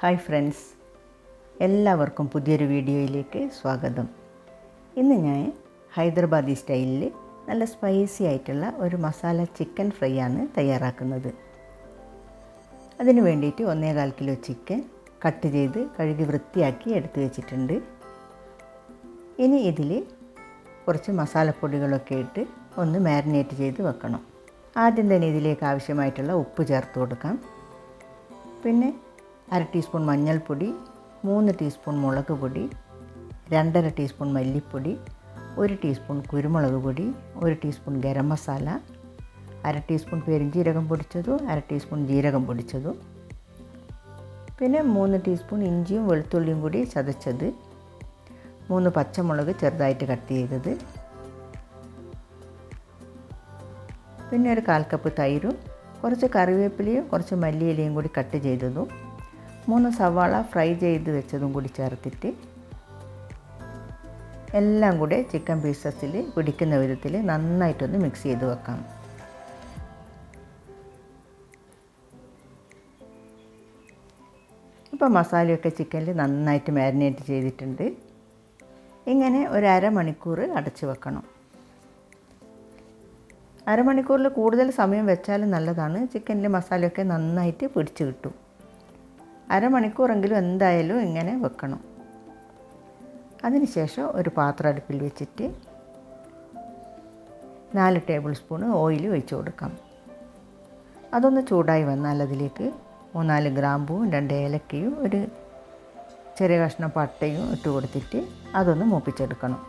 Hi friends, എല്ലാവർക്കും പുതിയൊരു വീഡിയോയിലേക്ക് സ്വാഗതം. ഇന്ന് ഞാൻ ഹൈദരാബാദി സ്റ്റൈലിൽ നല്ല സ്പൈസി ആയിട്ടുള്ള ഒരു മസാല ചിക്കൻ ഫ്രൈ ആണ് തയ്യാറാക്കുന്നത്. അതിന് വേണ്ടിയിട്ട് 1.25 കിലോ ചിക്കൻ കട്ട് ചെയ്ത് കഴുകി വൃത്തിയാക്കി എടുത്തു വെച്ചിട്ടുണ്ട്. ഇനി ഇതിൽ കുറച്ച് മസാലപ്പൊടികളൊക്കെ ഇട്ട് ഒന്ന് മാരിനേറ്റ് ചെയ്ത് വെക്കണം. ആദ്യം തന്നെ ഇതിലേക്ക് ആവശ്യമായിട്ടുള്ള ഉപ്പ് ചേർത്ത് കൊടുക്കാം. പിന്നെ 1/2 ടീസ്പൂൺ മഞ്ഞൾപ്പൊടി, 3 ടീസ്പൂൺ മുളക് പൊടി, 2.5 ടീസ്പൂൺ മല്ലിപ്പൊടി, 1 ടീസ്പൂൺ കുരുമുളക് പൊടി, 1 ടീസ്പൂൺ ഗരം മസാല, 1/2 ടീസ്പൂൺ പെരുംജീരകം പൊടിച്ചതും, 1/2 ടീസ്പൂൺ ജീരകം പൊടിച്ചതും, പിന്നെ 3 ടീസ്പൂൺ ഇഞ്ചിയും വെളുത്തുള്ളിയും കൂടി ചതച്ചത്, 3 പച്ചമുളക് ചെറുതായിട്ട് കട്ട് ചെയ്തത്, പിന്നെ ഒരു 1/4 കപ്പ് തൈരും, കുറച്ച് കറിവേപ്പിലയും കുറച്ച് മല്ലിയിലയും കൂടി കട്ട് ചെയ്തതും, 3 സവാള ഫ്രൈ ചെയ്ത് വെച്ചതും കൂടി ചേർത്തിട്ട് എല്ലാം കൂടെ ചിക്കൻ പീസസിൽ പിടിക്കുന്ന വിധത്തിൽ നന്നായിട്ടൊന്ന് മിക്സ് ചെയ്ത് വെക്കാം. ഇപ്പോൾ മസാലയൊക്കെ ചിക്കനിൽ നന്നായിട്ട് മാരിനേറ്റ് ചെയ്തിട്ടുണ്ട്. ഇങ്ങനെ ഒരു അരമണിക്കൂർ അടച്ച് വെക്കണം. അരമണിക്കൂറിൽ കൂടുതൽ സമയം വെച്ചാലും നല്ലതാണ്. ചിക്കനിൽ മസാലയൊക്കെ നന്നായിട്ട് പിടിച്ച് കിട്ടും. അരമണിക്കൂറെങ്കിലും എന്തായാലും ഇങ്ങനെ വെക്കണം. അതിനുശേഷം ഒരു പാത്രം അടുപ്പിൽ വെച്ചിട്ട് 4 ടേബിൾ സ്പൂൺ ഓയിൽ ഒഴിച്ച് കൊടുക്കാം. അതൊന്ന് ചൂടായി വന്നാൽ അതിലേക്ക് 3-4 ഗ്രാമ്പൂവും 2 ഏലക്കയും ഒരു ചെറിയ കഷ്ണം പട്ടയും ഇട്ട് കൊടുത്തിട്ട് അതൊന്ന് മൂപ്പിച്ചെടുക്കണം.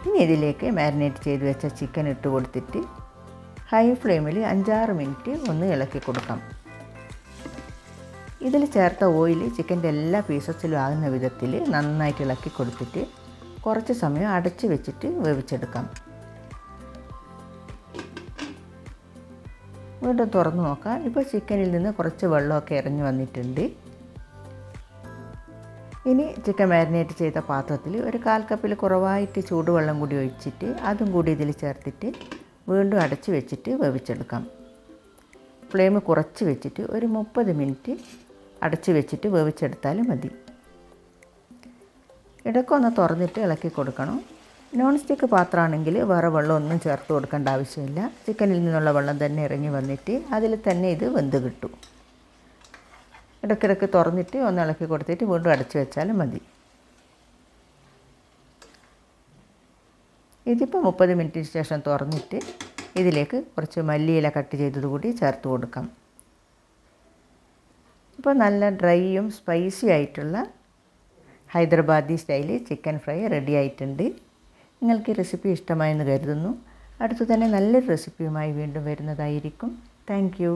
ഇനി ഇതിലേക്ക് മാരിനേറ്റ് ചെയ്ത് വെച്ച ചിക്കൻ ഇട്ട് കൊടുത്തിട്ട് ഹൈ ഫ്ലെയിമിൽ 5-6 മിനിറ്റ് ഒന്ന് ഇളക്കി കൊടുക്കാം. ഇതിൽ ചേർത്ത ഓയിൽ ചിക്കൻ്റെ എല്ലാ പീസസിലും ആകുന്ന വിധത്തിൽ നന്നായിട്ട് ഇളക്കി കൊടുത്തിട്ട് കുറച്ച് സമയം അടച്ച് വെച്ചിട്ട് വേവിച്ചെടുക്കാം. വീണ്ടും തുറന്ന് നോക്കാം. ഇപ്പോൾ ചിക്കനിൽ നിന്ന് കുറച്ച് വെള്ളമൊക്കെ ഇറങ്ങി വന്നിട്ടുണ്ട്. ഇനി ചിക്കൻ മാരിനേറ്റ് ചെയ്ത പാത്രത്തിൽ ഒരു 1/4 കപ്പിൽ കുറവായിട്ട് ചൂടുവെള്ളം കൂടി ഒഴിച്ചിട്ട് അതും കൂടി ഇതിൽ ചേർത്തിട്ട് വീണ്ടും അടച്ച് വെച്ചിട്ട് വേവിച്ചെടുക്കാം. ഫ്ലെയിം കുറച്ച് വെച്ചിട്ട് ഒരു 30 മിനിറ്റ് അടച്ച് വെച്ചിട്ട് വേവിച്ചെടുത്താലും മതി. ഇടയ്ക്കൊന്ന് തുറന്നിട്ട് ഇളക്കി കൊടുക്കണം. നോൺ സ്റ്റിക്ക് പാത്രമാണെങ്കിൽ വേറെ വെള്ളമൊന്നും ചേർത്ത് കൊടുക്കേണ്ട ആവശ്യമില്ല. ചിക്കനിൽ നിന്നുള്ള വെള്ളം തന്നെ ഇറങ്ങി വന്നിട്ട് അതിൽ തന്നെ ഇത് വെന്ത് കിട്ടും. ഇടയ്ക്കിടയ്ക്ക് തുറന്നിട്ട് ഒന്ന് ഇളക്കി കൊടുത്തിട്ട് വീണ്ടും അടച്ച് വെച്ചാലും മതി. ഇതിപ്പോൾ 30 മിനിറ്റിന് ശേഷം തുറന്നിട്ട് ഇതിലേക്ക് കുറച്ച് മല്ലിയില കട്ട് ചെയ്തത് കൂടി ചേർത്ത് കൊടുക്കാം. ഇപ്പോൾ നല്ല ഡ്രൈയും സ്പൈസി ആയിട്ടുള്ള Hyderabadi style chicken fry ready ആയിട്ടുണ്ട്. നിങ്ങൾക്ക് ഈ റെസിപ്പി ഇഷ്ടമായെന്ന് കരുതുന്നു. അടുത്തു തന്നെ നല്ലൊരു റെസിപ്പിയുമായി വീണ്ടും വരുന്നതായിരിക്കും. Thank you.